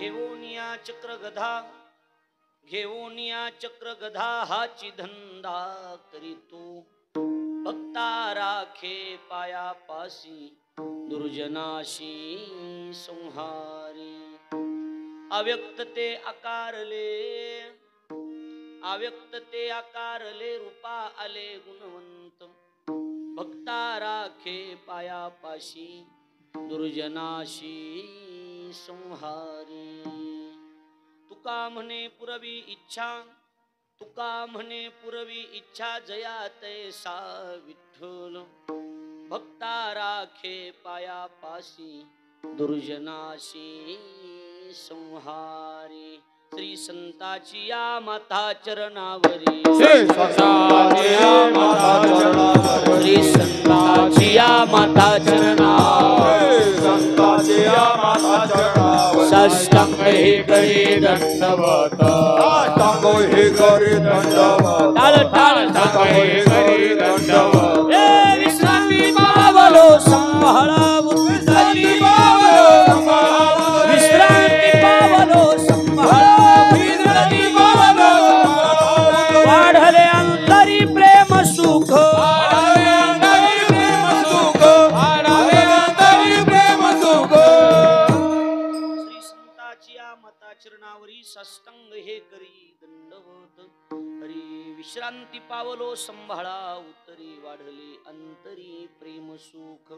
घेऊनिया चक्र गधा हाची धंदा करीतो भक्ता राखे पायापासी दुर्जनाशी संहारी अव्यक्त ते आकारले रूपा आले गुणवंत भक्ता राखे पायापाशी दुर्जनाशी संहारी तुका म्हणे पुरवी इच्छा जया तैसा विठ्ठल भक्ता राखे पायापाशी दुर्जनाशी संहारी श्री संताची या माता चरणावरी श्री संताची या माता चरणावरी साष्टांग हे करी दंडवत टाळ हे करी दंडवत विश्रांती पावलो संभाळा विश्रांती पावलो वाढले अंतरी प्रेम सुख श्री संताची या माता चरणावरी साष्टांग हे करी दंडवत हरी विश्रांती पावलो संभाळा उतरी वाढले अंतरी प्रेम सुख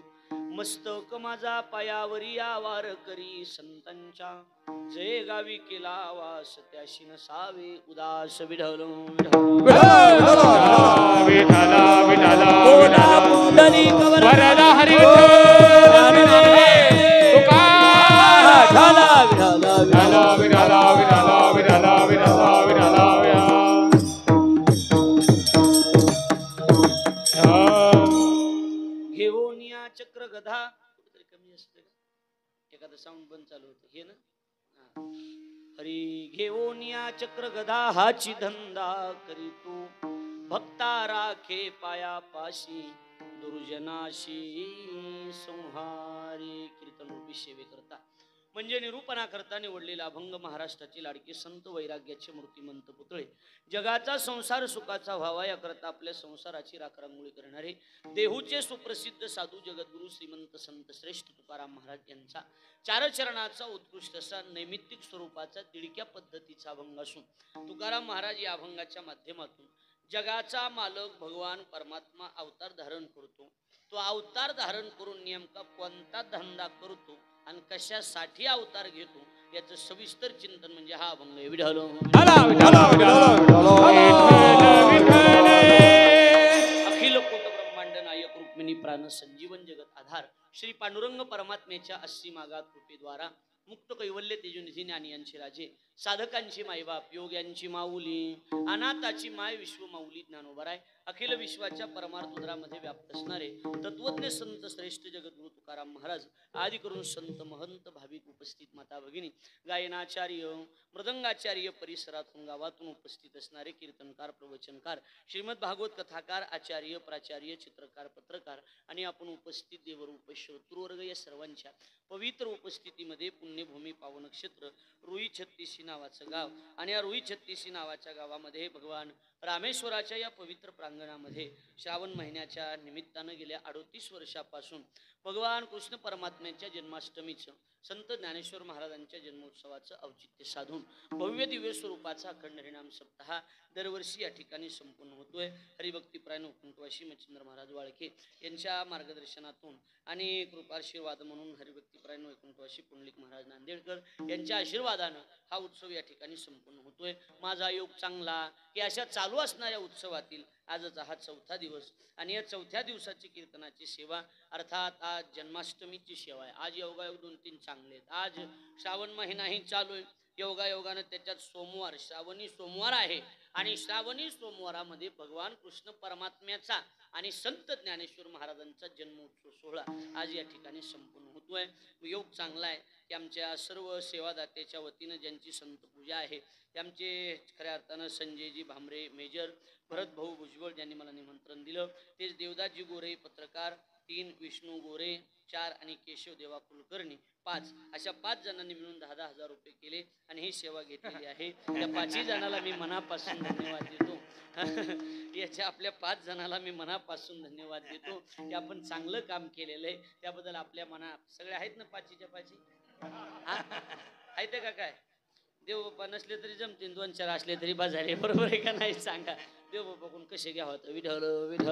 मस्तक माझा पायावरी आवार करी संतांच्या जय गावी केला वास त्याशी नसावे उदास विठ्ठल घेऊनिया चक्र गधा कुठेतरी कमी असते एखादं साऊंड बंद चालू होतं हे ना हरी घेऊनिया चक्र गधा हाची धंदा करीतो भक्ता राखे पायापाशी दुर्जनाशी संहारी कीर्तन रूपी सेवे करता म्हणजे निरूपणा करता निवडलेला अभंग महाराष्ट्राची लाडकी संत वैराग्याचे मूर्तिमंत पुतळे जगाचा संसार सुखाचा व्हावा या करता आपल्या संसाराची राखरांगोळी करणारे देहूचे सुप्रसिद्ध साधू जगद्गुरु श्रीमंत संत श्रेष्ठ तुकाराम महाराज यांचा चारचरणाचा उत्कृष्ट असा नैमित्तिक स्वरूपाचा तिडक्या पद्धतीचा अभंग असून तुकाराम महाराज या अभंगाच्या माध्यमातून जगाचा मालक भगवान परमात्मा अवतार धारण करतो तो अवतार धारण करून नेमका कोणता धंदा करतो आणि कशासाठी अवतार घेतो याचं सविस्तर चिंतन म्हणजे हा अभंग विठ्ठल अखिल कोट ब्रह्मांड नायक रुक्मिणी प्राण संजीवन जगत आधार श्री पांडुरंग परमात्म्याच्या 80 मागात कृपेद्वारा मुक्त कैवल्य तेजोनिधी ज्ञानी यांचे राजे साधकांची मायबाप योग्यांची माऊली अनाथाची माय विश्व माऊली ज्ञानोबराय अखिल विश्वाच्या परमार्थ उदरामध्ये व्याप्त असणारे तत्वज्ञ संत श्रेष्ठ जगद्गुरु तुकाराम महाराज आदी करून संत महंत भाविक उपस्थित माता भगिनी गायनाचार्य मृदंगाचार्य परिसरातून गावातून उपस्थित असणारे कीर्तनकार प्रवचनकार श्रीमद भागवत कथाकार आचार्य प्राचार्य चित्रकार पत्रकार आणि आपण उपस्थित देवरूप श्रोतृवर्ग या सर्वांच्या पवित्र उपस्थितीमध्ये पुण्यभूमी पावन क्षेत्र रुई छत्तीसी नावाचं गाव आणि या रुई छत्तीसी नावाच्या गावामध्ये भगवान रामेश्वराच्या या पवित्र प्रांगणामध्ये श्रावण महिन्याच्या निमित्तानं गेल्या 38 वर्षापासून भगवान कृष्ण परमात्म्याच्या जन्माष्टमीचं संत ज्ञानेश्वर महाराजांच्या जन्मोत्सवाचं औचित्य साधून भव्य दिव्य स्वरूपाचा अखंड हरिनाम सप्ताह दरवर्षी या ठिकाणी संपन्न होतोय. हरिभक्तीप्रायण उपंतवासी मच्छिंद्र महाराज वाळके यांच्या मार्गदर्शनातून आणि कृपाशीर्वाद म्हणून हरिभक्तीप्रायण वैकुंठवासी पुंडलिक महाराज नांदेडकर यांच्या आशीर्वादानं हा उत्सव या ठिकाणी संपन्न होतोय. माझा योग चांगला की अशा चालू असणाऱ्या उत्सवातील आजचा हा 4था दिवस आणि या 4थ्या दिवसाची कीर्तनाची सेवा अर्थात आज जन्माष्टमीची सेवा आहे. आज योगायोग 2-3 चांगले आहेत. आज श्रावण महिनाही चालू आहे. योगायोगानं त्याच्यात सोमवार श्रावणी सोमवार आहे आणि श्रावणी सोमवारामध्ये भगवान कृष्ण परमात्म्याचा आणि संत ज्ञानेश्वर महाराजांचा जन्मोत्सव सोहळा आज या ठिकाणी संपन्न होतोय. योग चांगला आहे की आमच्या सर्व सेवादात्याच्या वतीनं ज्यांची संत पूजा आहे ते आमचे खऱ्या अर्थानं संजयजी भामरे मेजर, भरत भाऊ भुजबळ ज्यांनी मला निमंत्रण दिलं, तेच देवदासजी गोरे पत्रकार, 3 विष्णू गोरे, 4 आणि केशव देवा कुलकर्णी 5 अशा 5 जणांनी मिळून 10,000 रुपये केले आणि ही सेवा घेतलेली आहे. त्या 5 जणांना मी मनापासून धन्यवाद देतो. याच्या आपल्या 5 जणांना मी मनापासून धन्यवाद देतो की आपण चांगलं काम केलेलं आहे. त्याबद्दल आपल्या मनात सगळे आहेत ना 5च्या 5 आहेत का काय? देव बाप्पा नसले तरी जमतील, 2-4 असले तरी बाजारे, बरोबर आहे का नाही सांगा? देव बाप्पा कोण कसे घ्या होतं. विठ्ठल विठ्ठल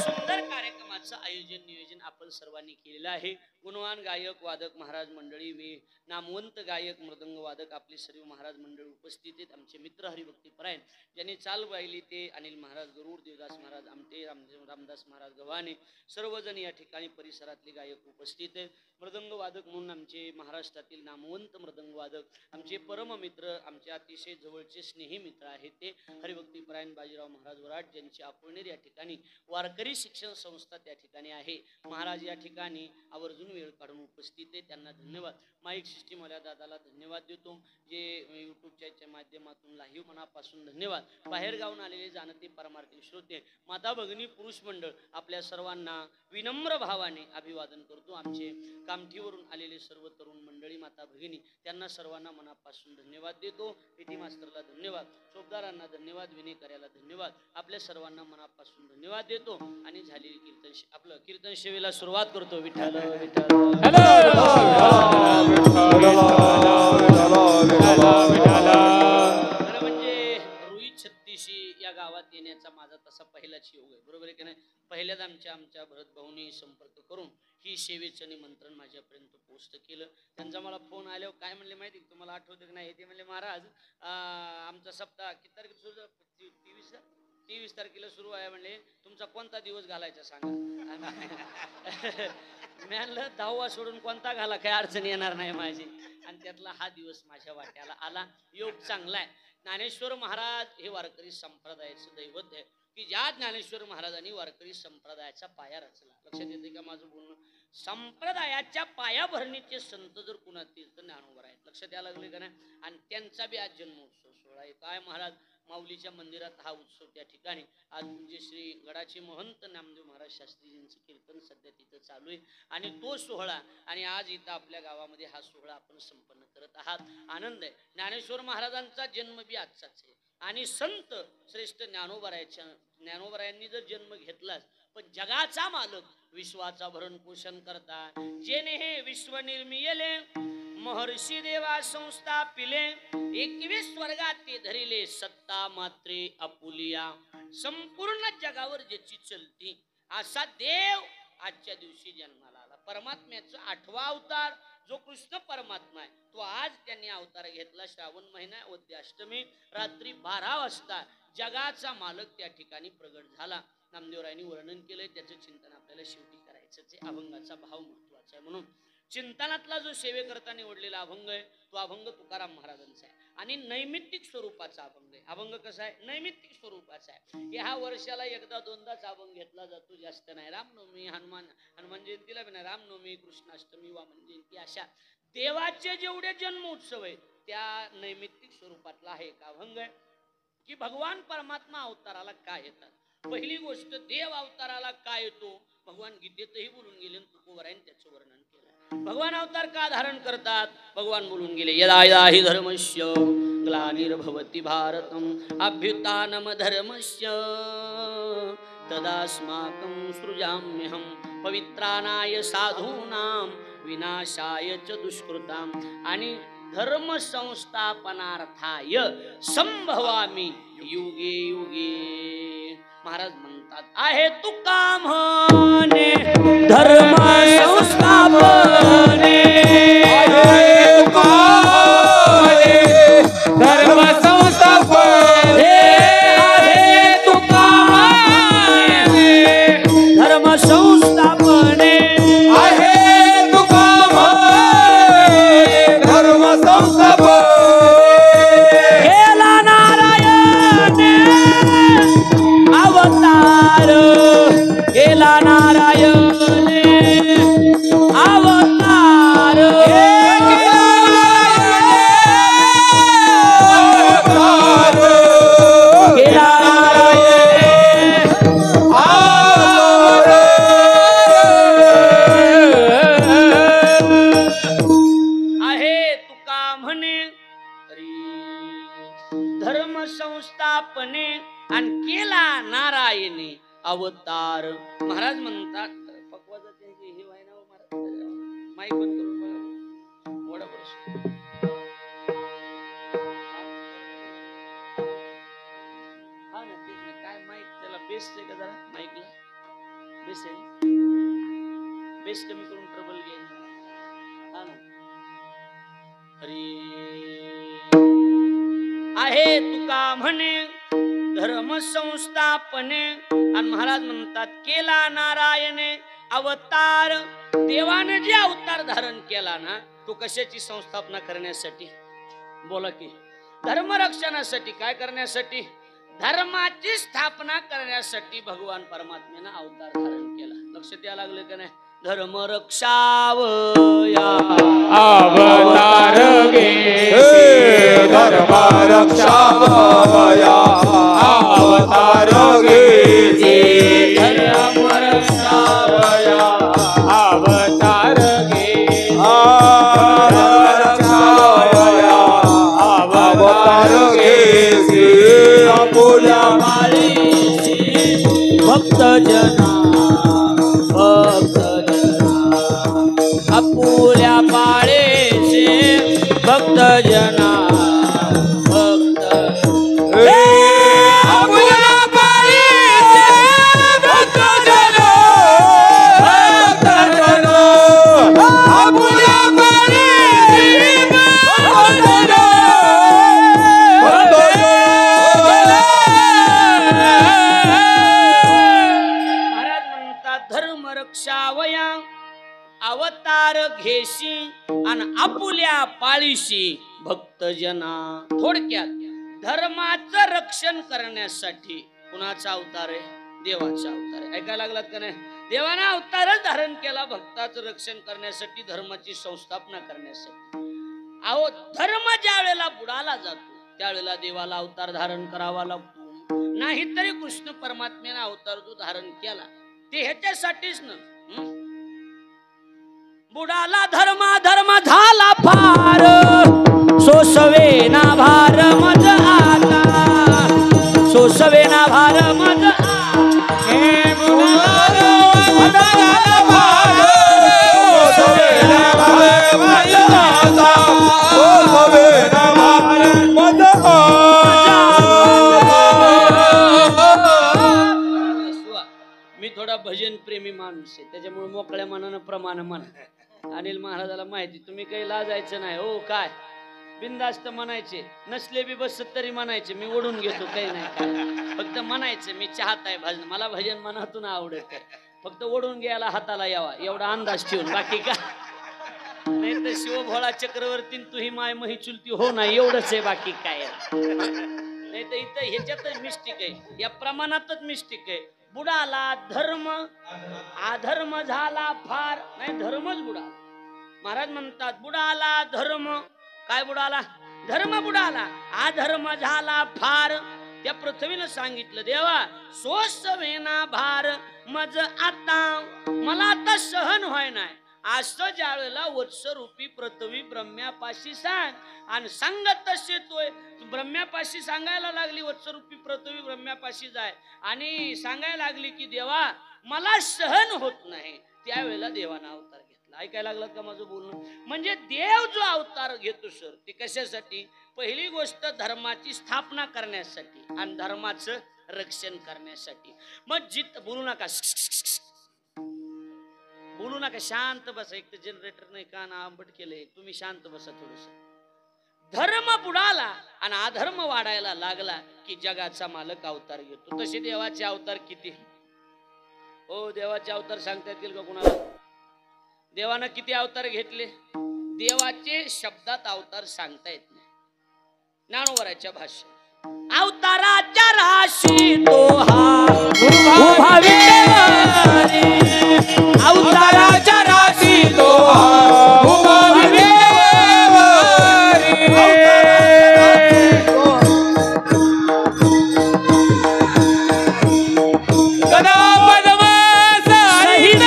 सुंदर कार्यक्रमाचं आयोजन नियोजन आपण सर्वांनी केलेलं आहे. गुणवान गायक वादक महाराज मंडळी, मी नामवंत गायक मृदंग वादक आपले सर्व महाराज मंडळी उपस्थित आहेत. आमचे मित्र हरिभक्ती परायण ज्यांनी चाल वाहिली ते अनिल महाराज गरुड, देवदास महाराज आमटे, रामदास महाराज गव्हाणे, सर्वजण या ठिकाणी परिसरातले गायक उपस्थित आहेत. मृदंग वादक म्हणून आमचे महाराष्ट्रातील नामवंत मृदंग वादक, आमचे परम मित्र, आमचे अतिशय जवळचे स्नेही मित्र आहेत ते हरिभक्ती परायण बाजीराव महाराज वराड, ज्यांची अकोळनेर या ठिकाणी वारकरी शिक्षण संस्था त्या ठिकाणी आहे. महाराज या ठिकाणी आवर्जून वेळ काढून उपस्थित आहे, त्यांना धन्यवाद. माईक सिस्टीम वाल्या दादाला धन्यवाद देतो, जे यूट्यूबच्या माध्यमातून लाईव्ह मनापासून धन्यवाद. बाहेर गावून आलेले जाणते परमार्थी श्रोते, माता भगिनी, पुरुष मंडळ, आपल्या सर्वांना विनम्र भावाने अभिवादन करतो. आमचे कामठीवरून आलेले सर्व तरुण मंडळी, माता भगिनी, त्यांना सर्वांना मनापासून धन्यवाद देतो. पीटी मास्तरला धन्यवाद, चोपदारांना धन्यवाद, विनेकऱ्याला धन्यवाद, आपल्या सर्वांना मनापासून धन्यवाद देतो. आणि झालेली आपलं कीर्तन सेवेला सुरुवात करतो. विठ्ठल विठ्ठल म्हणजे रुई छत्तीशी या गावात येण्याचा माझा तसा पहिलाच योग आहे, बरोबर आहे की नाही? पहिल्याच आमच्या भरत भाऊनी संपर्क करून ही सेवेचं निमंत्रण माझ्यापर्यंत पोस्ट केलं. त्यांचा मला फोन आल्यावर काय म्हणले माहिती, तुम्हाला आठवतं की नाही? ते म्हणले महाराज आमचा सप्ताह किती तारखेला सुरू, 23 तारखेला सुरू आहे, म्हणले तुमचा कोणता दिवस घालायचा सांगा. मी म्हणलं 10वा सोडून कोणता घाला, काही अडचण येणार नाही माझी. आणि त्यातला हा दिवस माझ्या वाट्याला आला. योग चांगला आहे. ज्ञानेश्वर महाराज हे वारकरी संप्रदायाचं दैवत आहे की ज्या ज्ञानेश्वर महाराजांनी वारकरी संप्रदायाचा पाया रचला. लक्षात येते का माझं बोलणं? संप्रदायाच्या पायाभरणीचे संत जर कुणातील तर ज्ञानोबा आहेत. लक्षात यायला लागले का नाही? आणि त्यांचा बी आज जन्मोत्सव सोहळा आहे. काय महाराज माऊलीच्या मंदिरात हा उत्सव त्या ठिकाणी आज म्हणजे श्री गडाचे महंत नामदेव महाराज शास्त्रीजींचं कीर्तन सध्या तिथं चालू आहे. आणि तो सोहळा आणि आज इथं आपल्या गावामध्ये हा सोहळा आपण संपन्न करत आहात. आनंद आहे. ज्ञानेश्वर महाराजांचा जन्म बी आजचाच आहे आणि संत श्रेष्ठ ज्ञानोबरायांनी जर जन्म घेतलाच, पण जगाचा मालक विश्वाचा भरण पोषण करता जेने हे विश्व निर्मिले महर्षी देवा संस्था पिले 21 स्वर्गात ते धरिले सत्ता मात्रे अपुलिया संपूर्ण जगावर ज्याची चलती असा देव आजच्या दिवशी जन्माला आला. परमात्म्याचा 8वा अवतार जो कृष्ण परमात्मा आहे तो आज त्यांनी अवतार घेतला. श्रावण महिना वद्य अष्टमी रात्री 12 वाजता जगाचा मालक त्या ठिकाणी प्रगट झाला. नामदेवरायांनी वर्णन केलंय, त्याचं चिंतन आपल्याला शेवटी करायचं. अभंगाचा भाव महत्वाचा आहे म्हणून चिंतनातला जो सेवेकरता निवडलेला अभंग आहे तो अभंग तुकाराम महाराजांचा आहे आणि नैमित्तिक स्वरूपाचा अभंग आहे. अभंग कसा आहे? नैमित्तिक स्वरूपाचा आहे. ह्या वर्षाला एकदा दोनदाच अभंग घेतला जातो, जास्त नाही. रामनवमी, हनुमान जयंतीला नाही, रामनवमी, कृष्णाष्टमी, वामन जयंती अशा देवाचे जेवढे जन्मोत्सव आहेत त्या नैमित्तिक स्वरूपातला हा एक अभंग आहे की भगवान परमात्मा अवताराला काय येतात. पहिली गोष्ट, देव अवताराला काय येतो भगवान गीतेतही बोलून गेले, तुकोबरायांनी त्याचं वर्णन केलं. भगवान अवतार का धारण करतात भगवान बोलून गेले. यदा यदा हि धर्मस्य ग्लानिर्भवति भारतम अभ्युत्थानम धर्मस्य तदास्माकं सृजाम्यहं पवित्राणाय साधूनां विनाशाय च दुष्कृतां आणि धर्म संस्थापनार्थाय संभवामी युगे युगे. महाराज म्हणतात आहे तुका म्हणे धर्म संस्थापने, आहे तुका म्हणे धर्म संस्थापने, आहे तुका म्हणे धर्म संस्थापने, आहे तुका म्हणे धर्म संस्थापने. गेला नारायण अवतार, गेला नारायण अवतार, अवतार. महाराज म्हणतात पक्वाचं हे व्हायना महाराज माईक बंद करून बघा मोडा बरं. हा ना तेच ना काय माईक त्याला बेस्ट आहे का जरा माईकला बेस्ट आहे बेस्ट कमी करून ट्रबल घ्यायचं. हा ना आहे तुका म्हणे धर्म संस्थापने. आणि महाराज म्हणतात केला नारायणे अवतार. देवाने जे अवतार धारण केला ना तो कशाची संस्थापना करण्यासाठी बोला की धर्म रक्षणासाठी. काय करण्यासाठी धर्माची स्थापना करण्यासाठी भगवान परमात्म्याने अवतार धारण केला. लक्षात यायला लागलं का नाही. धर्म रक्षावया अवतार घे धर्म रक्षावया अवतार घे धर्म रक्षावया अवतार घे रक्षावया अवतार घे आपुल्या माळीशी भक्त जना आपुल्या पाळेचे भक्त जना भक्त आपुल्या पाळीचे भक्त जना भक्त जना आपुल्या पाळीचे भक्त जना भक्त जना. महाराज म्हणतात धर्म रक्षावया अवतार घेशी आणि आपुल्या पाळीशी भक्त जना. थोडक्यात धर्माचं रक्षण करण्यासाठी कुणाचा अवतार आहे देवाचा अवतार आहे. ऐकायला लागलात का नाही. देवाने अवतारच धारण केला भक्ताचं रक्षण करण्यासाठी धर्माची संस्थापना करण्यासाठी. अहो धर्म ज्या वेळेला बुडाला जातो त्यावेळेला देवाला अवतार धारण करावा लागतो. नाहीतरी कृष्ण परमात्म्याने अवतार जो धारण केला ते ह्याच्यासाठीच ना. बुडाला धर्म धर्म झाला फार सोसवे ना भार मज आता सोसवे ना भार मज हे बुडाला झाला भार सोसवे ना भार मज आता सोसवे ना भार मज आता. मी थोडा भजन प्रेमी माणूस आहे त्याच्यामुळे मोकळ्या मनानं प्रमाण म्हणा. अनिल महाराजाला माहिती तुम्ही काही लाजायचं नाही हो. काय बिनधास्त म्हणायचे नसले बी बस तरी म्हणायचे मी ओढून घेतो काही नाही काय फक्त म्हणायचं मी चाहत आहे भजन. मला भजन मनातून आवडत फक्त ओढून घ्यायला हाताला यावा एवढा अंदाज ठेवून बाकी का नाही तर शिवभोळा चक्रवर्ती तुही माय मही चुलती हो ना एवढंच आहे बाकी काय नाही तर इथं ह्याच्यातच मिस्टेक आहे या प्रमाणातच मिस्टेक आहे. बुडाला धर्म अधर्म झाला फार नाही धर्मच बुडाला. महाराज म्हणतात बुडाला धर्म काय बुडाला धर्म बुडाला अधर्म झाला फार. त्या पृथ्वीनं सांगितलं देवा सोसवेना भार मज आता मला आता सहन व्हाय नाही. असं ज्या वेळेला वत्सरूपी पृथ्वी ब्रह्म्यापाशी सांग आणि सांगत तसे तोय ब्रह्म्यापाशी सांगायला लागली. वत्सरूपी पृथ्वी ब्रह्म्यापाशी जाय आणि सांगायला लागली की देवा मला सहन होत नाही. त्यावेळेला देवानं अवतार घेतला. ऐकायला लागलात का माझं बोलणं. म्हणजे देव जो अवतार घेतो सर ते कशासाठी पहिली गोष्ट धर्माची स्थापना करण्यासाठी आणि धर्माचं रक्षण करण्यासाठी. मग जित बोलू नका बोलू नका शांत बसा. एक तर जनरेटर नाही कान आंबट केलंय तुम्ही शांत बसा थोडस. धर्म बुडाला आणि अधर्म वाढायला लागला की जगाचा मालक अवतार घेतो. तसे देवाचे अवतार किती हो देवाचे अवतार सांगता येतील का कुणाला. देवानं किती अवतार घेतले देवाचे शब्दात अवतार सांगता येत नाही. ज्ञानोबराच्या भाषेत अवताराच्या राशी तो हा उभा विटेवरी अवताराच्या राशी तो उभा विटेवरी कदा पद्मस सहित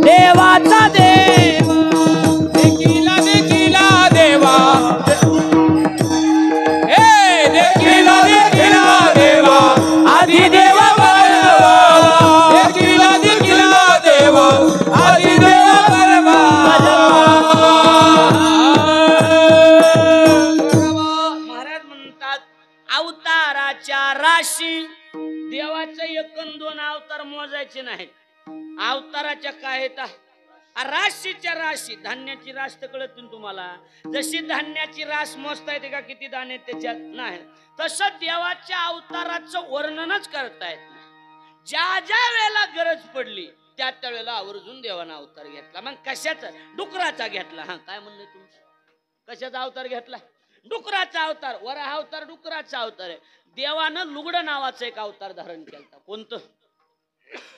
देवाचा देव देखिला देखिला देवा हे देखिला देखिला राशी देवाचे 1 अन 2 अवतार मोजायचे नाहीत. अवताराच्या काय येतात राशीच्या राशी. धान्याची रास तर कळत तुम्हाला. जशी धान्याची रास मोजता येते का किती दाणे त्याच्यात नाही, तसं देवाच्या अवताराचं वर्णनच करता येत नाही. ज्या ज्या वेळेला गरज पडली त्या वेळेला आवर्जून देवानं अवतार घेतला. मग कशाचा? डुकराचा घेतला. हा काय म्हणलं तुमचं? कशाचा अवतार घेतला? डुकराचा अवतार. वराह अवतार डुकराचा अवतार आहे. देवानं लुगड नावाचं एक अवतार धारण केलं. कोणतं?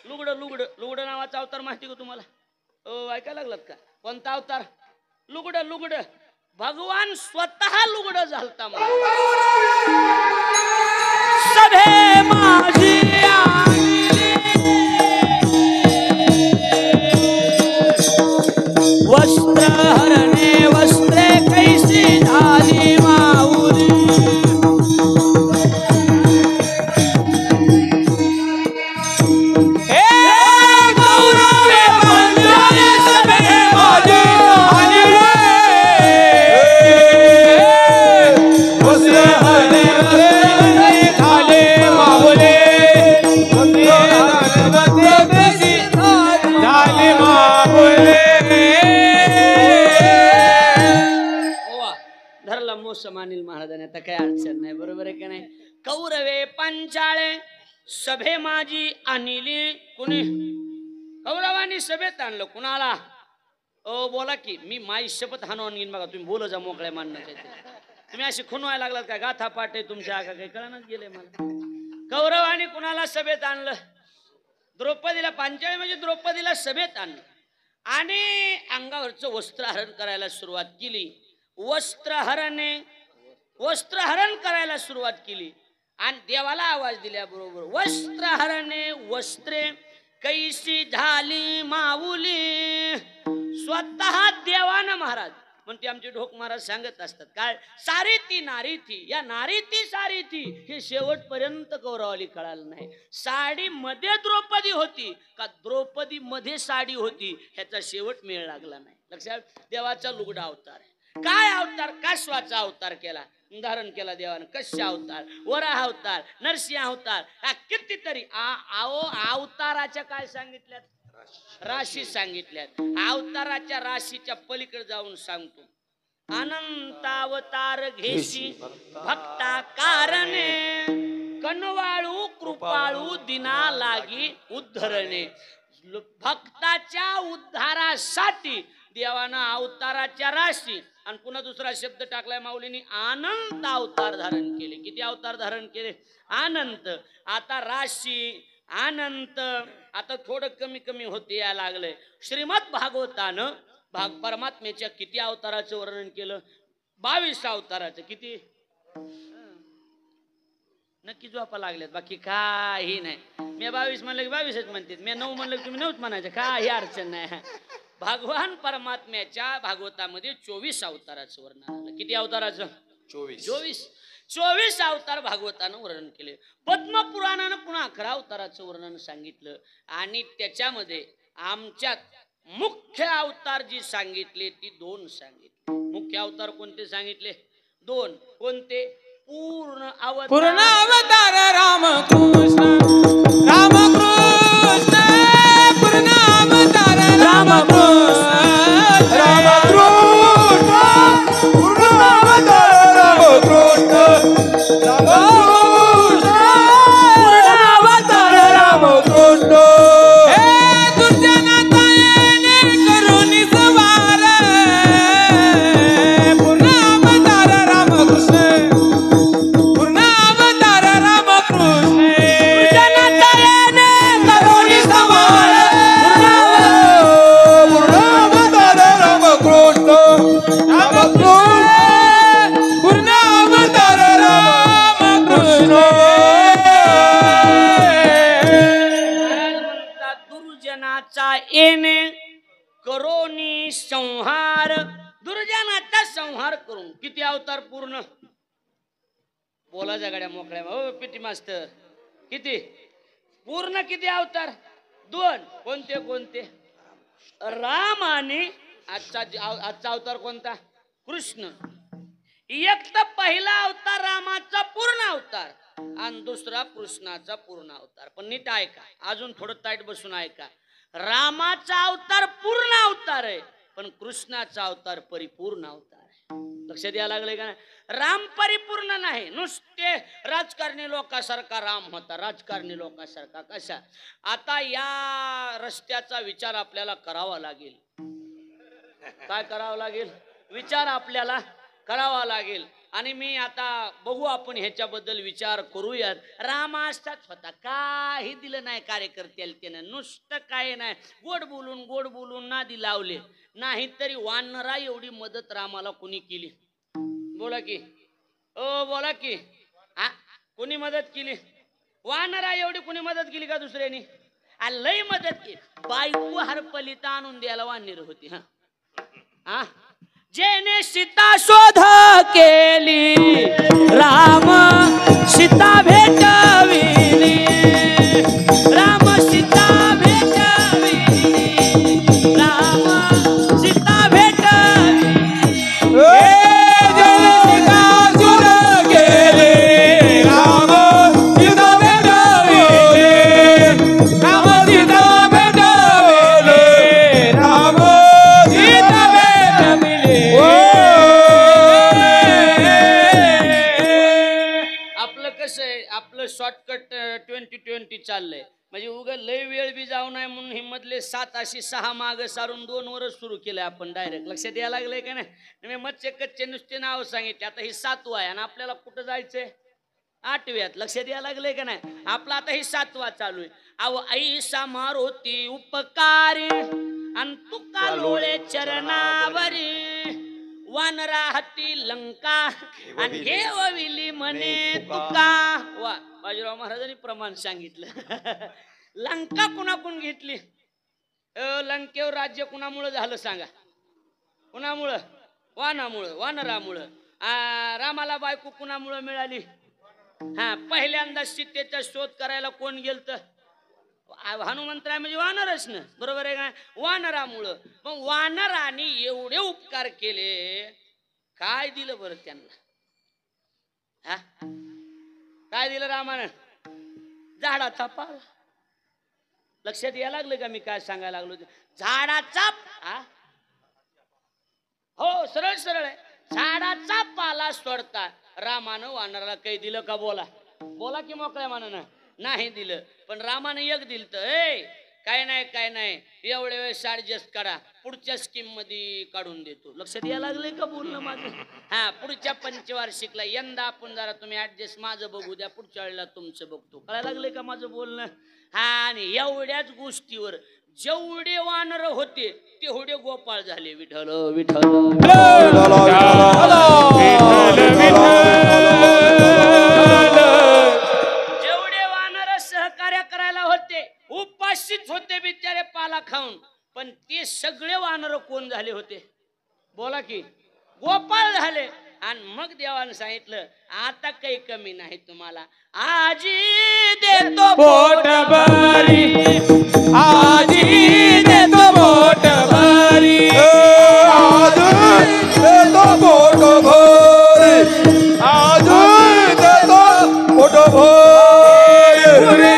लुगड. लुगड लुगड नावाचा अवतार माहिती का तुम्हाला? ऐकायला लागलात का? कोणता अवतार? लुगड. लुगड. भगवान स्वतः लुगड झालता. सभे माझी वस्त्र हरणे वस्त्रे कैसी झाली माऊली. अनिल महाराजांनी आता काय अडचण नाही. बरोबर आहे का नाही? कौरवे पांचाळे सभे माझी आणली. कुणी? कौरवांनी सभेत आणलं. कुणाला? बोला की. मी माई शपथ हाणून घेईन बघा. तुम्ही बोल जा मोकळ्या मानण्याचे. तुम्ही अशी खुनवायला लागलात काय? गाथा पाटे तुमच्या आका काही कळणच गेले मला. कौरवांनी कुणाला सभेत आणलं? द्रौपदीला. पांचाळे म्हणजे द्रौपदीला सभेत आणलं आणि अंगावरचं वस्त्रहरण करायला सुरुवात केली. वस्त्रहरण करायला सुरुवात केली आणि देवाला आवाज दिल्याबरोबर वस्त्रहरणे वस्त्रे कैसी झाली माऊली. स्वतः देवानं महाराज म्हणते आमचे ढोक महाराज सांगत असतात काय? सारी ती नारी थी. या नारी ती सारी थी हे शेवटपर्यंत कौरवाली कळालं नाही. साडी मध्ये द्रौपदी होती का द्रौपदी मध्ये साडी होती ह्याचा शेवट मेळ लागला नाही. लक्षात? देवाचा लुगडा अवतार आहे. काय अवतार? कासवाचा अवतार केला, धारण केला देवानं. कश्य अवतार, वराह अवतार, नरसिंह अवतार, कितीतरी अवताराच्या काय सांगितल्यात? राशी सांगितल्यात. अवताराच्या राशीच्या पलीकडे जाऊन सांगतो. अनंत अवतार घेशी भक्ता कारणे कनवाळू कृपाळू दिना लागी उद्धरणे. भक्ताच्या उद्धारासाठी देवानं अवताराच्या राशी आणि पुन्हा दुसरा शब्द टाकलाय माऊलींनी, अनंत अवतार धारण केले. किती अवतार धारण केले? अनंत. आता राशी अनंत आता थोडं कमी कमी होते या लागलंय. श्रीमद भागवतानं परमात्म्याच्या किती अवताराचं वर्णन केलं? 22 अवताराचं. किती? नक्की झोपा लागल्यात, बाकी काही नाही. मी 22 म्हणलं की 22च म्हणते, मी 9 म्हणलं की तुम्ही 9च म्हणायचं, काही अडचण नाही. भगवान परमात्म्याच्या भागवतामध्ये 24 अवताराचं वर्णन आलं. किती अवताराचं? 24 अवतार भागवतानं वर्णन केले. पद्मपुराणानं पुन्हा 11 अवताराचं वर्णन सांगितलं आणि त्याच्यामध्ये आमच्यात मुख्य अवतार जी सांगितले ती 2 सांगितले. मुख्य अवतार कोणते सांगितले? 2. कोणते? पूर्ण अवतार रामकृष्ण रामकृष्ण पूर्ण अवतार रामकृष्ण रामकृष्ण पूर्ण अवतार रामकृष्ण रामकृष्ण पूर्ण अवतार रामकृष्ण. हे दुर्जना तायने करुणी सवार पूर्ण अवतार रामकृष्ण पूर्ण अवतार रामकृष्ण. दुर्जना तायने करुणी सवार पूर्ण अवतार रामकृष्ण रामकृष्ण पूर्ण अवतार रामकृष्ण. दुर्जनाचा येणे करोनी संहार. दुर्जनाचा संहार करून किती अवतार पूर्ण? बोला जगाड्या मोकळ्या. हो पिटी मास्टर, किती पूर्ण? किती अवतार? 2. कोणते कोणते? राम आणि आजचा अवतार कोणता? कृष्ण. एक तर पहिला अवतार रामाचा पूर्ण अवतार आणि दुसरा कृष्णाचा पूर्ण अवतार. पण नीट ऐका, अजून थोडं ताईट बसून ऐका. रामाचा अवतार पूर्ण अवतार आहे, पण कृष्णाचा अवतार परिपूर्ण अवतार आहे. लक्षात यायला लागले का? राम परिपूर्ण नाही, नुसते राजकारणी लोकांसारखा राम होता. राजकारणी लोकांसारखा कशा? आता या रस्त्याचा विचार आपल्याला करावा लागेल. काय करावं लागेल? विचार आपल्याला करावा लागेल. आणि मी आता बघू, आपण ह्याच्याबद्दल विचार करूयात. राम असाच होता, काही दिलं नाही कार्यकर्त्याला त्यानं, नुसतं काय नाही, गोड बोलून नादी लावले. नाहीतरी वानरा एवढी मदत रामाला कोणी केली? बोला की, ओ बोला की, हा कोणी मदत केली? वानरा एवढी कोणी मदत केली का दुसऱ्यानी? लय मदत केली. बायको हरपलीत आणून द्यायला वानर होती. हा, जेने सीता शोध केली, राम सीता भेटविली, राम सीता भेटविली, राम सीता भेटविली. शॉर्टकट 2020 चाललंय, म्हणजे उगा लय वेळ बी जाऊ नये म्हणून ही मधले 7 अशी 6 माग सारून 2 वर्ष सुरू केलंय आपण डायरेक्ट. लक्षात यायला लागलंय का नाही? मी मच्छे कच्चे नुसते नाव सांगितले, आता ही 7वा आहे आणि आपल्याला कुठं जायचंय? 8व्यात. लक्षात यायला लागलंय का नाही? आपला आता ही 7वा चालू आहे. अहो ऐसा मारुती उपकारी आणि तुका लोळे चरणावरी, वानरा हाती लंका आणि घेवविली म्हणे तुका. वा, बाजीराव महाराजांनी प्रमाण सांगितलं. लंका कुणाकडून घेतली? लंकेवर राज्य कुणामुळं झालं सांगा? कुणामुळं? वानामुळं, वानरामुळं. रामाला बायको कुणामुळं मिळाली? हा, पहिल्यांदा सीतेचा शोध करायला कोण गेलत? हनुमंतराय म्हणजे वानरच ना, बरोबर आहे का? वानरामुळं. मग वानराने एवढे उपकार केले, काय दिलं बरं त्यांना? हा, काय दिलं रामानं? झाडाचा पाला. लक्षात यायला लागलं का मी काय सांगायला लागलो? झाडाचा, हो सरळ सरळ आहे, झाडाचा पाला सोडता रामानं वानराला काही दिलं का? बोला बोला की मोकळ्या मानानं. नाही दिलं. पण रामानं एक दिलं तर, काय नाही एवढे वेळ ऍडजस्ट करा, पुढच्या स्कीम मध्ये काढून देतो. लक्षात यायला लागले का बोलणं माझं? हा, पुढच्या पंचवार्षिकला यंदा आपण जरा तुम्ही ऍडजस्ट माझं बघू द्या, पुढच्या वेळेला तुमचं बघतो. कळायला लागले का माझं बोलणं? हा, आणि एवढ्याच गोष्टीवर जेवढे वानर होते तेवढे गोपाळ झाले. विठ्ठल विठ्ठल जेवढे वानर सहकार्य करायला होते, उपाशीच होते बिचारे पाला खाऊन, पण ते सगळे वानर कोण झाले होते? बोला की, गोपाळ झाले. आणि मग देवानं सांगितलं, आता काही कमी नाही तुम्हाला, आजी देतो पोट भरी, आजी देतो पोट भरी, आजी देतो पोट भरी, आजी देतो पोट भरी, पुरे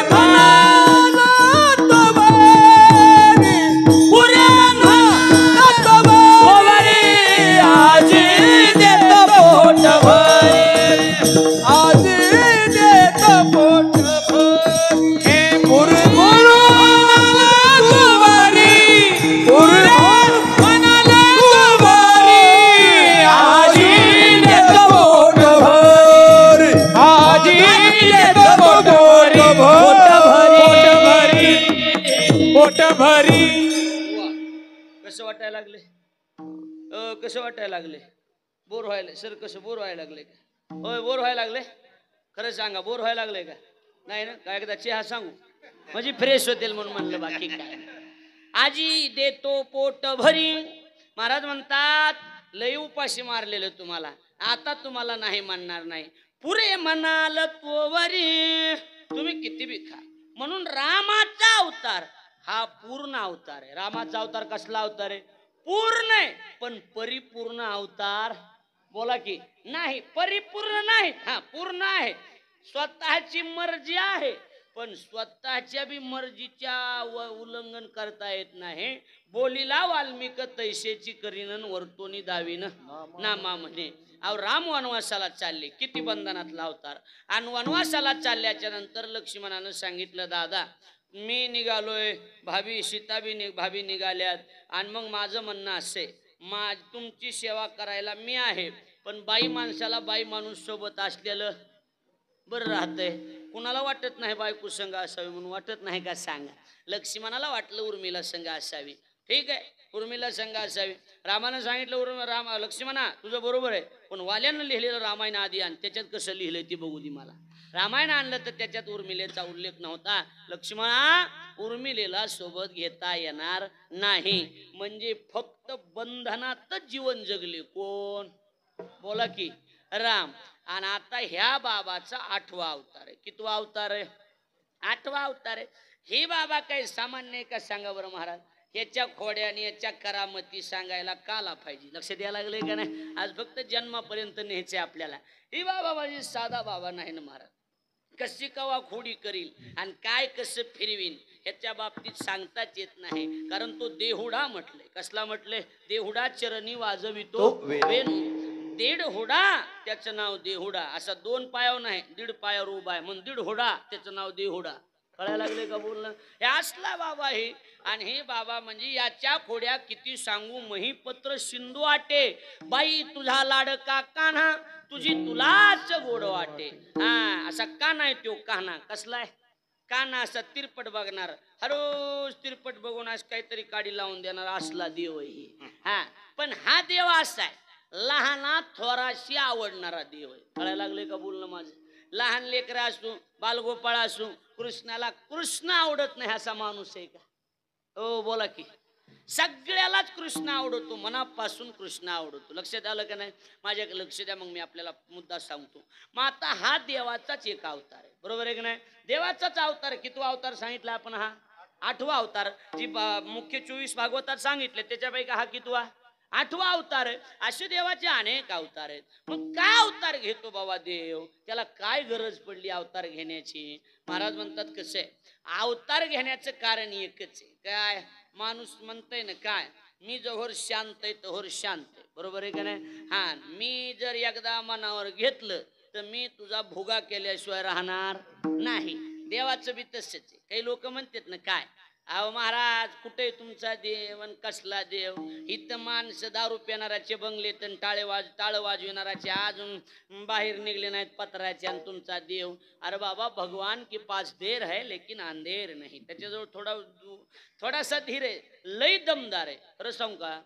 म्हणत भरी, पुरे म्हणत भरी, आजी देतो पोट भरी, आजी देतो पोट भरी, हे पुरे भरी. कसं वाटायला लागले? कसं वाटायला लागले? बोर व्हायला सर? कसं बोर व्हायला लागले का? होय, बोर व्हायला लागले. खरं सांगा, बोर व्हायला लागले का? नाही ना? काय एकदा चहा सांगू म्हणजे फ्रेश होतील म्हणून म्हणलं, बाकी काय. आजी देतो पोट भरी. महाराज म्हणतात, लय उपाशी मारलेलं तुम्हाला, आता तुम्हाला नाही म्हणणार नाही. पुरे म्हणाल तोवरी, तुम्ही किती बी खा. म्हणून रामाचा अवतार हा पूर्ण अवतार आहे. रामाचा अवतार कसला अवतार आहे? पूर्ण आहे, पण परिपूर्ण अवतार. बोला की, नाही परिपूर्ण नाही, हा पूर्ण आहे. स्वतःची मर्जी आहे, पण स्वतःच्या बी मर्जीच्या उल्लंघन करता येत नाही. बोलीला वाल्मिक तैसेची करीन वर्तोनी दावीन नामा म्हणे. अहो राम वनवासाला चालले, किती बंधनातला अवतार. आणि वनवासाला चालल्याच्या नंतर लक्ष्मणानं सांगितलं, दादा मी निघालोय, भाभी निघाल्यात, आणि मग माझं म्हणणं असे, तुमची सेवा करायला मी आहे, पण बाई माणसाला बाई माणूस सोबत असलेलं बरं राहतंय. कुणाला वाटत नाही बायको संघ असावी म्हणून, वाटत नाही का सांगा. लक्ष्मणाला वाटलं उर्मिला संघ असावी, ठीक आहे, उर्मिला संघ असावी. रामानं सांगितलं, लक्ष्मणा तुझं बरोबर आहे, पण वाल्यानं लिहिलेलं रामायण आधी आण, त्याच्यात कसं लिहिलंय ते बघू दे मला. रामायण आणलं तर त्याच्यात उर्मिलेचा उल्लेख नव्हता. लक्ष्मणा उर्मिलेला सोबत घेता येणार नाही. म्हणजे फक्त बंधनातच जीवन जगले कोण, बोला की राम. आणि आता ह्या बाबाचा 8वा अवतार आहे. कितवा अवतार आहे? 8वा अवतार आहे. हे बाबा काही सामान्य आहे का सांगा बरं महाराज. याच्या खोड्याने याच्या करामती सांगायला काला पाहिजे, लक्ष द्यायला लागले का नाही. आज फक्त जन्मापर्यंत न्यायचे आपल्याला. ही बाबा म्हणजे साधा बाबा नाही ना महाराज. कशी कवा खोडी करील आणि काय कसं फिरवीन ह्याच्या बाबतीत सांगताच येत नाही. कारण तो देहुडा म्हटले. कसला म्हटले? देहुडा चरणी वाजवितो वेणू. 1.5 होडा त्याचं नाव देहुडा. असा 2 पायावर नाही, 1.5 पायावर उभा आहे म्हणून 1.5 होडा त्याचं नाव देहुडा. कळायला लागले का बोलणं. हे असला बाबा हे. आणि हे बाबा म्हणजे याच्या खोड्या किती सांगू, महीपत्र सिंधू आटे. बाई तुझा लाडका कान्हा, तुझी तुलाच गोड वाटे. हा असा कान्हा आहे तो. कान्हा कसलाय? कान्हा असा तिरपट बघणार, हरोज तिरपट बघून आज काहीतरी काडी लावून देणार असला देव आहे. हा पण हा देव असा आहे, लहाना थोराशी आवडणारा देव आहे. कळायला लागले का बोलणं माझं. लहान लेकरा असू, बालगोपाळ असू, कृष्णाला कृष्ण आवडत नाही असा माणूस आहे का? हो बोला की. सगळ्यालाच कृष्ण आवडतो, मनापासून कृष्ण आवडतो. लक्षात आलं का नाही? माझ्याकडे लक्ष द्या, मग मी आपल्याला मुद्दा सांगतो. मग आता हा देवाचाच एक अवतार आहे, बरोबर आहे की नाही? देवाचाच अवतार. कितवा अवतार सांगितला आपण? हा 8वा अवतार. जी मुख्य 24 भागवतात सांगितले त्याच्यापैकी हा कितवा? 8वा अवतार आहे. असे देवाचे अनेक अवतार आहेत. मग काय अवतार घेतो बाबा देव? त्याला काय गरज पडली अवतार घेण्याची? महाराज म्हणतात कसं आहे, अवतार घेण्याचं कारण एकच आहे. काय? माणूस म्हणतय ना काय, मी जवळ शांत आहे तोवर शांत आहे, बरोबर आहे का नाही? हा मी जर एकदा मनावर घेतलं तर मी तुझा भुगा केल्याशिवाय राहणार नाही. देवाचं बी तसंच आहे. काही लोक म्हणतात ना काय, अहो महाराज कुठे तुमचा देव आणि कसला देव? इथं माणसं दारू पिणाराचे बंगले तर टाळ वाजविणाराचे अजून बाहेर निघले नाहीत पत्राचे, आणि तुमचा देव? अरे बाबा भगवान के पास देर है लेकिन अंधेर नाही. त्याच्याजवळ थोडासा धीर आहे, लय दमदार आहे. खरं सांगू का,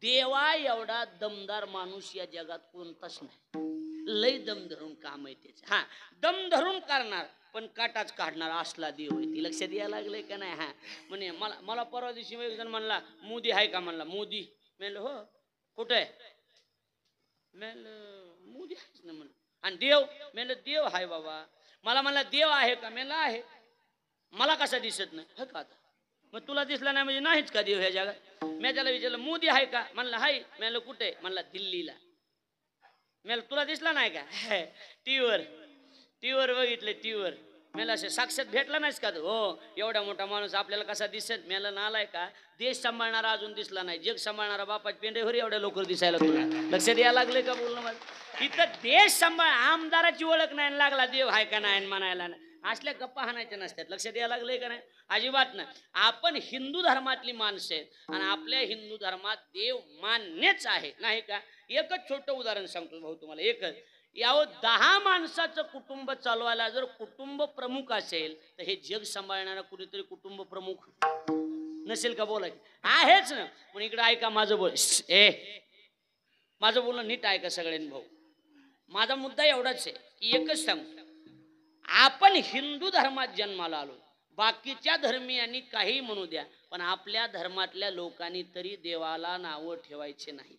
देवा एवढा दमदार माणूस या जगात कोणताच नाही. लय दम धरून काम आहे त्याचं. हा दम धरून करणार पण काटाच काढणार असला देव आहे. ती लक्षात यायला लागले का नाही? हा म्हणे मला परवा दिवशी एक जण म्हणला, मोदी आहे का? म्हणला मोदी. म्हणलं हो. कुठे आहे? म्हणलं मोदी आहेच ना म्हणलं. आणि देव? म्हणलं देव आहे बाबा. मला म्हणला देव आहे का? म्हणलं आहे. मला कसा दिसत नाही? हो का? आता मग तुला दिसला नाही म्हणजे नाहीच का देव ह्या जगात? मी त्याला विचारलं मोदी आहे का? म्हणलं हाय. म्हणलं कुठे? म्हणला दिल्लीला. म्हणलं तुला दिसला नाही का? टीव्हीवर बघितलं, टीव्हीवर. मला असं साक्षात भेटला नाहीस का? हो. एवढा मोठा माणूस आपल्याला कसा दिसत? मला नालाय का? देश सांभाळणारा अजून दिसला नाही, जग सांभाळणारा बापाच पेंडेवर एवढ्या लवकर दिसायला तुला? लक्षात यायला लागले का बोलणं माझं? इथं देश सांभाळ, आमदाराची ओळख नाही लागला देव आहे का नाही म्हणायला नाही. असल्या गप्पा हाणायच्या नसतात. लक्षात यायला लागले का नाही? अजिबात नाही. आपण हिंदू धर्मातली माणसं आहेत आणि आपल्या हिंदू धर्मात देव मान्यच आहे, नाही का? एकच छोटं उदाहरण सांगतो भाऊ तुम्हाला, एकच. यावं 10 माणसाचं कुटुंब चालवायला जर कुटुंब प्रमुख असेल तर हे जग सांभाळणारा कुणीतरी कुटुंब प्रमुख नसेल का? बोला आहेच ना. पण इकडे ऐका माझं बोल, माझं बोलणं नीट ऐका सगळ्यांनी भाऊ. माझा मुद्दा एवढाच आहे की एकच सांगतो, आपण हिंदू धर्मात जन्माला आलो. बाकीच्या धर्मियांनी काही म्हणू द्या, पण आपल्या धर्मातल्या लोकांनी तरी देवाला नावं ठेवायचे नाही.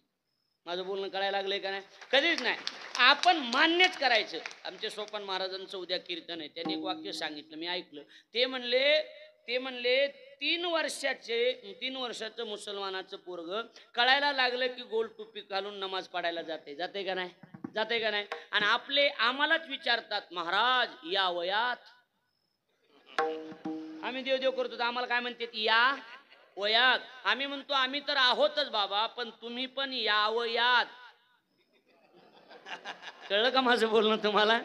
माझं बोलणं कळायला लागलंय का नाही? कधीच नाही. आपण मान्यच करायचं. आमच्या सोपान महाराजांचं उद्या कीर्तन आहे, त्यांनी एक वाक्य सांगितलं, मी ऐकलं. ते म्हणले 3 वर्षाचं मुसलमानाचं पोरग कळायला लागलं की गोल टोपी घालून नमाज पडायला जाते का नाही? जाते का नाही? आणि आपले आम्हालाच विचारतात महाराज या वयात आम्ही देव देव करतो तर आम्हाला काय म्हणतात या वयात. आम्ही म्हणतो आम्ही तर आहोतच बाबा, पण तुम्ही पण या वयात. कळलं का माझं बोलणं तुम्हाला?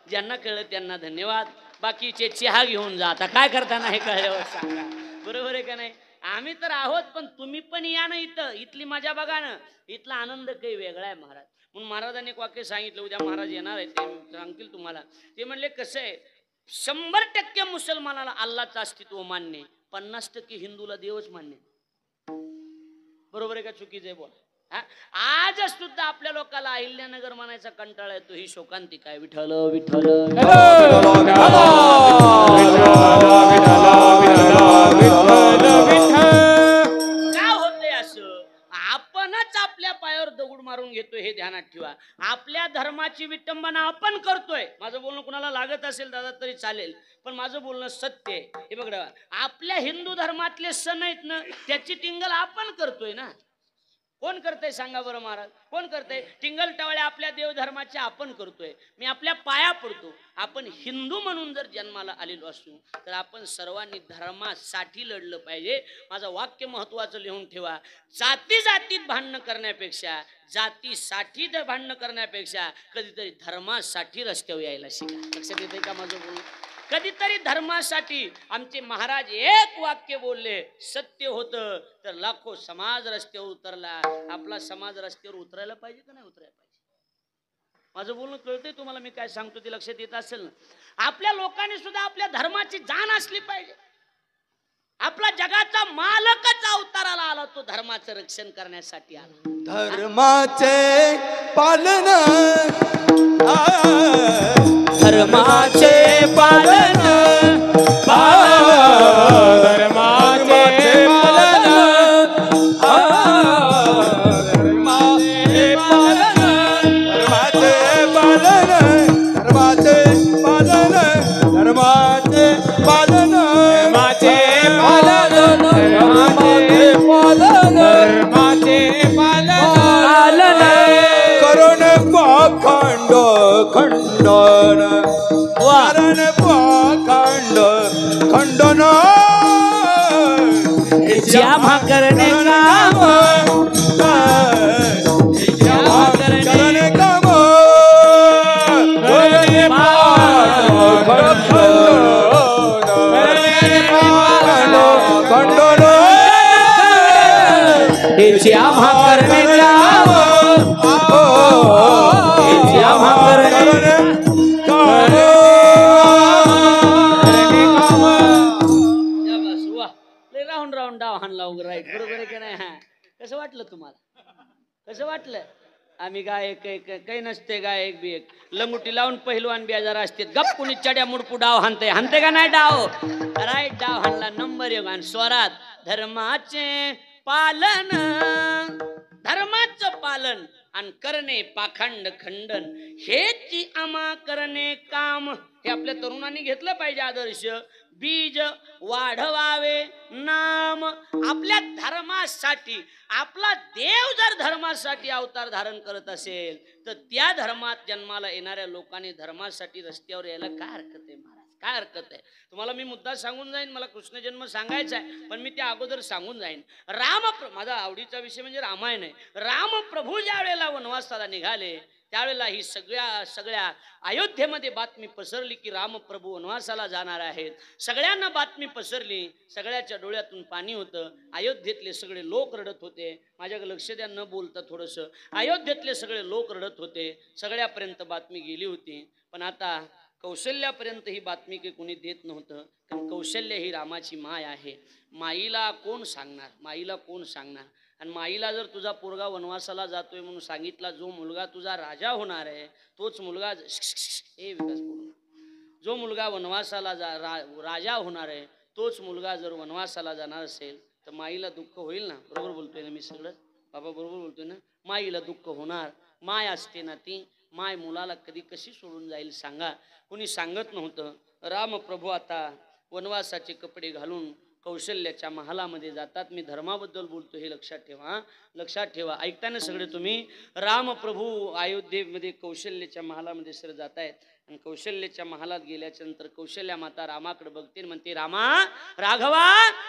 ज्यांना कळलं त्यांना धन्यवाद, बाकीचे चहा घेऊन जा. आता काय करताना हे कळल्यावर सांगा, बरोबर आहे का नाही? आम्ही तर आहोत पण तुम्ही पण या ना इथं. इथली मजा बघा ना, इथला आनंद काही वेगळा आहे महाराज. म्हणून महाराजांनी एक वाक्य सांगितलं, उद्या महाराज येणार आहे ते सांगतील तुम्हाला. ते म्हणले कसं आहे, 100% मुसलमानाला अल्लाचं अस्तित्व मान्य, 50% हिंदूला देवच मान्य. बरोबर आहे का चुकीचं आहे? बोल. आज सुद्धा आपल्या लोकांना अहिल्यानगर म्हणायचा कंटाळा येतो. ही शोकांतिका आहे. विठ्ठल विठ्ठल का होते असं? आपणच आपल्या पायावर दगड मारून घेतोय, हे ध्यानात ठेवा. आपल्या धर्माची विटंबना आपण करतोय. माझं बोलणं कुणाला लागत असेल दादा तरी चालेल, पण माझं बोलणं सत्य आहे. हे बघा, आपल्या हिंदू धर्मातले सण आहेत ना, त्याची टिंगल आपण करतोय ना. कोण करतंय सांगा बरं महाराज? कोण करतंय? टिंगल टवाळे आपल्या देवधर्माचे आपण करतोय. मी आपल्या पाया पडतो. आपण हिंदू म्हणून जर जन्माला आलेलो असू तर आपण सर्वांनी धर्मासाठी लढलं पाहिजे. माझं वाक्य महत्वाचं लिहून ठेवा. जाती जातीत भांडणं करण्यापेक्षा, जातीसाठी भांडणं करण्यापेक्षा कधीतरी धर्मासाठी रस्त्यावर यायला शिका. लक्षात येते का माझं बोलणं? कधीतरी धर्मासाठी. आमचे महाराज एक वाक्य बोलले, सत्य होतं तर लाखो समाज रस्त्यावर उतरला. आपला समाज रस्त्यावर उतरायला पाहिजे का नाही उतरायला पाहिजे? माझं बोलणं कळतंय तुम्हाला? मी काय सांगतो ते लक्षात येत असेल ना? आपल्या लोकांनी सुद्धा आपल्या धर्माची जाण असली पाहिजे. आपला जगाचा मालकच अवताराला आला, तो धर्माचं रक्षण करण्यासाठी आला. धर्माचे पालन, धर्माचे पालन, धर्माचे पालन, धर्माचे पालन, धर्माचे पालन, धर्माचे पालन, धर्माचे पालन, धर्माचे पालन, धर्माचे पालन करून पाखंड खंडन, कारण पाखंड खंडन जमा करणे काम, जमा करणे काम जमा करणे काम, जमा करणे राऊंड राऊंड डाव हाणला उघड राईट. बरोबर आहे का नाही? हा, कसं वाटलं तुम्हाला? कसं वाटलं? आम्ही गायक काही नसते, गायक बी एक लंगुटी लावून पहिलवान बेजार असते. गप कुणी चड्या मुडपू डाव हाणते, हाणते का नाही डाव? राईट, डाव हाणला नंबर 1. आणि स्वरात धर्माचे पालन, धर्माचं पालन आणि करणे पाखंड खंडन, हेच आम्हा करणे काम. हे आपल्या तरुणांनी घेतलं पाहिजे आदर्श. बीज वाढवावे नाम. आपल्या धर्मासाठी, आपला देव जर धर्मासाठी अवतार धारण करत असेल तर त्या धर्मात जन्माला येणाऱ्या लोकांनी धर्मासाठी रस्त्यावर यायला काय हरकत आहे महाराज? काय हरकत आहे? तुम्हाला मी मुद्दा सांगून जाईन. मला कृष्ण जन्म सांगायचा आहे, पण मी त्या अगोदर सांगून जाईन. माझा आवडीचा विषय म्हणजे रामायण आहे. रामप्रभू ज्या वेळेला वनवासाला निघाले त्यावेळेला ही सगळ्या अयोध्येमध्ये बातमी पसरली की रामप्रभू वनवासाला जाणार आहेत. सगळ्यांना बातमी पसरली. सगळ्याच्या डोळ्यातून पाणी होतं. अयोध्येतले सगळे लोक रडत होते. माझ्याकडे लक्ष द्या, न बोलता थोडंसं. अयोध्येतले सगळे लोक रडत होते. सगळ्यापर्यंत बातमी गेली होती. पण आता कौशल्यापर्यंत ही बातमी काही कोणी देत नव्हतं, कारण कौशल्य ही रामाची माय आहे. माईला कोण सांगणार? माईला कोण सांगणार? आणि माईला जर तुझा पोरगा वनवासाला जातोय म्हणून सांगितला, जो मुलगा तुझा राजा होणार आहे तोच मुलगा जो मुलगा वनवासाला राजा होणार आहे तोच मुलगा जर वनवासाला जाणार असेल तर माईला दुःख होईल ना? बरोबर बोलतोय ना मी? सगळं बाबा बरोबर बोलतोय ना? माईला दुःख होणार. माय असते ना ती. माय मुलाला कधी कशी सोडून जाईल सांगा? कोणी सांगत नव्हतं. रामप्रभू आता वनवासाचे कपडे घालून कौशल्याच्या महालामध्ये जातात. मी धर्माबद्दल बोलतो हे लक्षात ठेवा, लक्षात ठेवा. ऐकताना सगळे तुम्ही. रामप्रभू अयोध्येमध्ये कौशल्याच्या महालामध्ये सर जात आहेत आणि कौशल्याच्या महालात गेल्याच्या नंतर कौशल्या माता रामाकडे बघते आणि म्हणते, रामा, राघवा,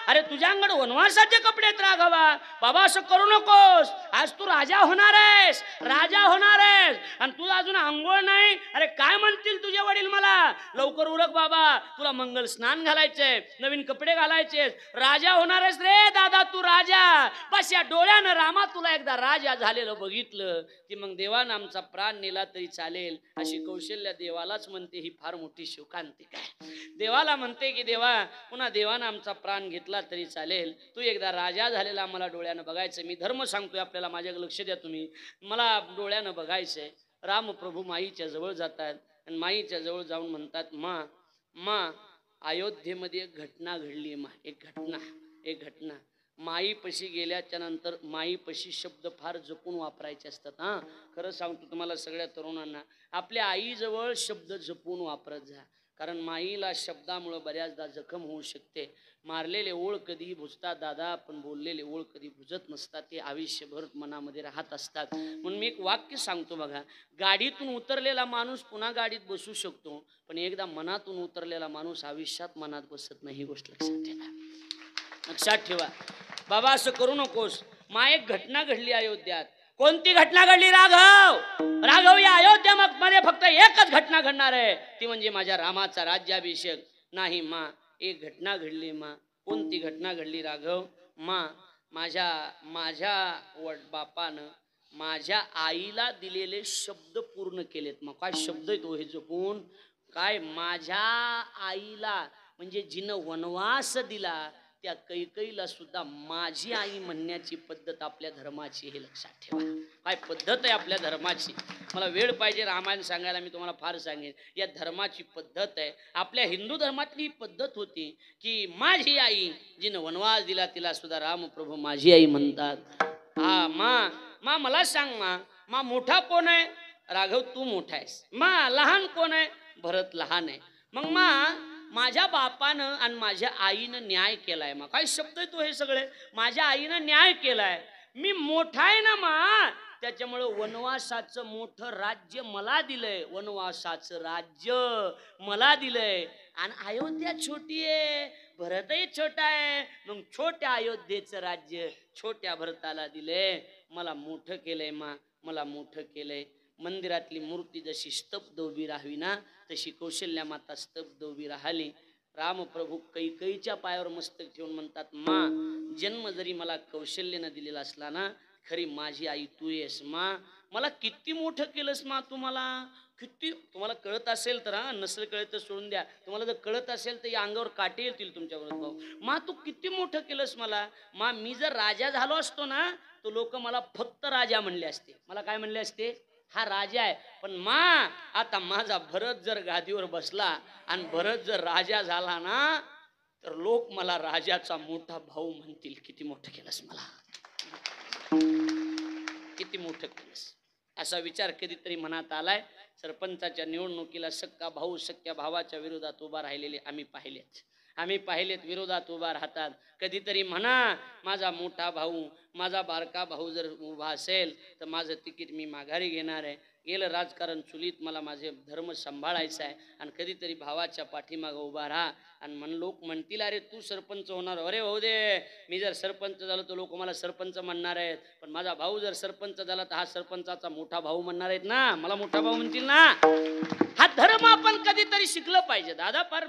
अरे तुझ्याकडे वनवासाचे कपडे आहेत राघवा. बाबा असं करू नकोस, आज तू राजा होणार आहेस, राजा होणार आहेस आणि तुला अजून आंघोळ नाही. अरे काय म्हणतील तुझे वडील मला, लवकर उरक बाबा, तुला मंगल स्नान घालायचंय, नवीन कपडे घालायचे, राजा होणार आहेस रे दादा तू राजा. बस या डोळ्यानं रामा तुला एकदा राजा झालेलं बघितलं की मग देवानं आमचा प्राण नेला तरी चालेल. अशी कौशल्या देवालाच म्हणते, ही फार मोठी शोकांती काय. देवाला म्हणते की देवा, पुन्हा देवानं आमचा प्राण घेतला तरी चालेल, तू एकदा राजा झालेला मला डोळ्यानं बघायचं. मी धर्म सांगतोय आपल्याला, माझ्याकडे लक्ष द्या तुम्ही, मला डोळ्यानं बघायचंय. रामप्रभू माईच्या जवळ जातात आणि माईच्या जवळ जाऊन म्हणतात, मा अयोध्येमध्ये एक घटना घडली. एक घटना माईपाशी गेल्याच्या नंतर माईपाशी शब्द फार जपून वापरायचे असतात. हां, खरं सांगतो तुम्हाला सगळ्या तरुणांना, आपल्या आईजवळ शब्द जपून वापरत जा, कारण माईला शब्दामुळं बऱ्याचदा जखम होऊ शकते. मारलेले ओळ कधी भुजतात दादा, पण बोललेले ओळ कधी भुजत नसतात, ते आयुष्यभर मनामध्ये राहत असतात. म्हणून मी एक वाक्य सांगतो बघा, गाडीतून उतरलेला माणूस पुन्हा गाडीत बसू शकतो, पण एकदा मनातून उतरलेला माणूस आयुष्यात मनात बसत नाही. ही गोष्ट लक्षात ठेवा. बाबा असं करू नकोस. मा एक घटना घडली अयोध्यात. कोणती घटना घडली राघव? या अयोध्यामध्ये फक्त एकच घटना घडणार आहे, ती म्हणजे माझ्या रामाचा राज्याभिषेक. नाही मा, एक घटना घडली. मा कोणती घटना घडली राघव? मा माझ्या बापानं माझ्या आईला दिलेले शब्द पूर्ण केलेत. मग काय शब्द आहे तो हे जपून काय, माझ्या आईला म्हणजे जिनं वनवास दिला त्या कैकईला सुद्धा माझी आई म्हणण्याची पद्धत आपल्या धर्माची, हे लक्षात ठेवा. काय पद्धत आहे आपल्या धर्माची. मला वेळ पाहिजे रामायण सांगायला, मी तुम्हाला फार सांगेन. या धर्माची पद्धत आहे. आपल्या हिंदू धर्मातली ही पद्धत होती की माझी आई जिनं वनवास दिला तिला सुद्धा रामप्रभू माझी आई म्हणतात. हा मा मला सांग, मा मोठा कोण आहे? राघव तू मोठा आहेस. मा लहान कोण आहे? भरत लहान आहे. मग माझ्या बापानं आणि माझ्या आईनं न्याय केलाय. मग काय शब्द आहे तो हे सगळे, माझ्या आईनं न्याय केलाय, मी मोठा आहे ना मा, त्याच्यामुळे वनवासाचं मोठं राज्य मला दिलंय, वनवासाचं राज्य मला दिलंय. आणि अयोध्या छोटी आहे, भरतही छोटा आहे, मग छोट्या अयोध्येचं राज्य छोट्या भरताला दिलंय. मला मोठं केलंय मा, मला मोठं केलंय. मंदिरातली मूर्ती जशी स्तब्ध उभी राहावी ना, तशी कौशल्या माता स्तब्ध उभी राहिली. रामप्रभू कैकईच्या पायावर मस्तक ठेवून म्हणतात, मा जन्म जरी मला कौशल्यानं दिलेला असला ना, खरी माझी आई तू आहेस मा. मला किती मोठं केलंस मा, तुम्हाला किती. तुम्हाला कळत असेल तर, हा नसेल कळत तर सोडून द्या, तुम्हाला जर कळत असेल तर या अंगावर काटे येतील तुमच्याबरोबर. मा तू किती मोठं केलंस मला. मा मी जर राजा झालो असतो ना, तो लोक मला फक्त राजा म्हणले असते. मला काय म्हणले असते? हा राजा आहे. पण मा आता माझा भरत जर गादीवर बसला आणि भरत जर राजा झाला ना, तर लोक मला राजाचा मोठा भाऊ म्हणतील. किती मोठं केलंस मला, किती मोठं केलंस. असा विचार कधीतरी मनात आलाय. सरपंचाच्या निवडणुकीला सक्का भाऊ सख्या भावाच्या विरोधात उभा राहिलेले आम्ही पाहिलेत विरोधात उभा राहतात. कधीतरी म्हणा माझा मोठा भाऊ, माझा बारका भाऊ जर उभा असेल तर माझं तिकीट मी माघारी घेणार आहे. गेलं राजकारण चुलीत, मला माझे धर्म सांभाळायचा आहे. आणि कधीतरी भावाच्या पाठीमागं उभा राहा आणि लोक म्हणतील अरे तू सरपंच होणार. अरे हो दे, मी जर सरपंच झालो तर लोक मला सरपंच म्हणणार आहेत, पण माझा भाऊ जर सरपंच झाला तर हा सरपंचाचा मोठा भाऊ म्हणणार आहेत ना, मला मोठा भाऊ म्हणतील ना. हा धर्म आपण कधीतरी शिकलं पाहिजे दादा. फार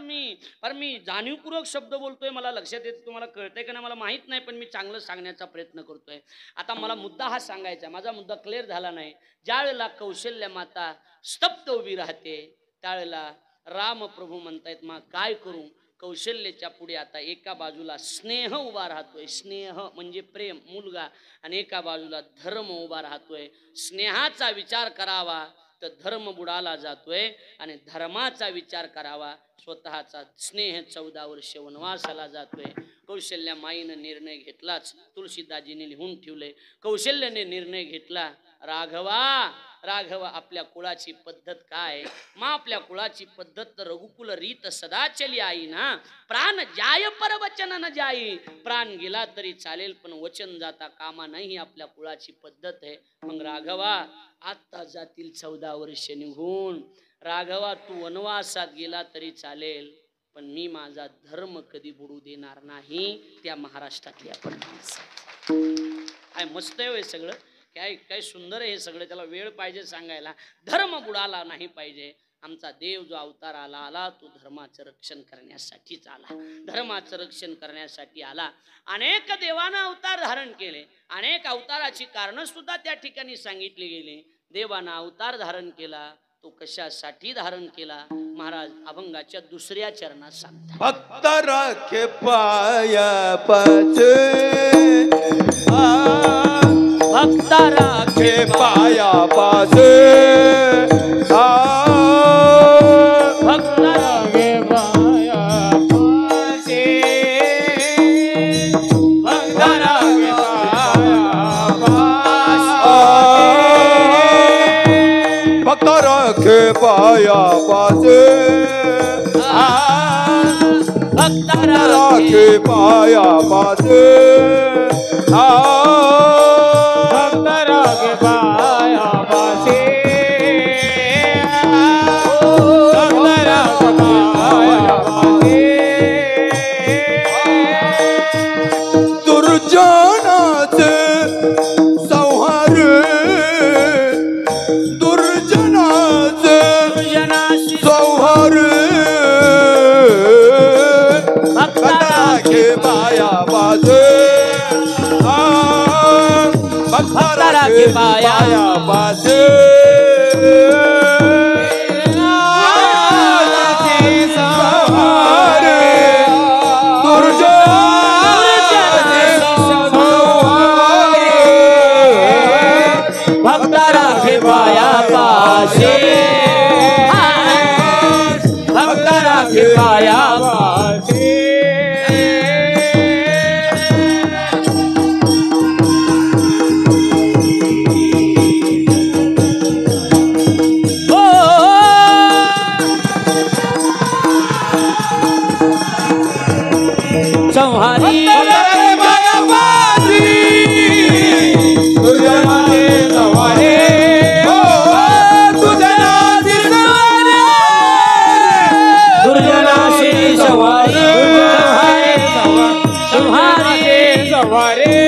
मी जाणीवपूर्वक शब्द बोलतोय, मला लक्षात येत, तुम्हाला कळतंय का नाही मला माहित नाही, पण मी चांगलं सांगण्याचा प्रयत्न करतोय. आता मला मुद्दा हा सांगायचा, माझा मुद्दा क्लिअर झाला नाही. ज्यावेळेला कौशल्या माता स्तब्ध उभी राहते त्यावेळेला रामप्रभू म्हणतायत मा काय करू. कौशल्याच्या पुढे आता एका बाजूला स्नेह उभा राहतोय, स्नेह म्हणजे प्रेम, मुलगा, आणि एका बाजूला धर्म उभा राहतोय. स्नेहाचा विचार करावा तर धर्म बुडाला जातोय, आणि धर्माचा विचार करावा स्वतःचा स्नेह 14 वर्ष वनवासाला जातोय. कौशल्या माईनं निर्णय घेतलाच, तुळशीदाजीने लिहून ठेवले. कौशल्याने निर्णय घेतला, राघवा राघव आपल्या कुळाची पद्धत काय? मा आपल्या कुळाची पद्धत तर रघुकुल रीत सदा चली आई ना. प्राण जाय पर वचन न जाई. प्राण गेला तरी चालेल पण वचन जाता कामा नाही, आपल्या कुळाची पद्धत आहे. मग राघवा आता जातील 14 वर्ष निघून. राघवा तू वनवासात गेला तरी चालेल पण मी माझा धर्म कधी बुडू देणार नाही. त्या महाराष्ट्रातली आपण काय मस्त आहे सगळं, काय काय सुंदर आहे हे सगळं. त्याला वेळ पाहिजे सांगायला. धर्म बुडाला नाही पाहिजे. आमचा देव जो अवतार आला तो धर्माचं रक्षण करण्यासाठीच आला. धर्माचं रक्षण करण्यासाठी आला. अनेक देवानं अवतार धारण केले. अनेक अवताराची कारण सुद्धा त्या ठिकाणी सांगितली गेली. देवानं अवतार धारण केला तो कशासाठी धारण केला महाराज अभंगाच्या दुसऱ्या चरणात सांगतात. भक्त राखे पाया पाचे, भक्त राखे पाया पाचे, भक्त राखे पाया पाचे, भक्त राखे भक्त राखे पाया पाचे, भक्त राखे पाया पाचे, भक्त राखे पाया पाचे, भक्त राखे पाया पाचे. दुर्जनाचे संहार, दुर्जनाचे संहार, भक्त राखे पाया पाचे, भक्त राखे पाया पाचे, संहार दुर्जनाचे संहार, भक्त राखे पाया पाचे, भक्त राखे पाया पाचे. संहारी दुर्जनाशी संहारी, संहारी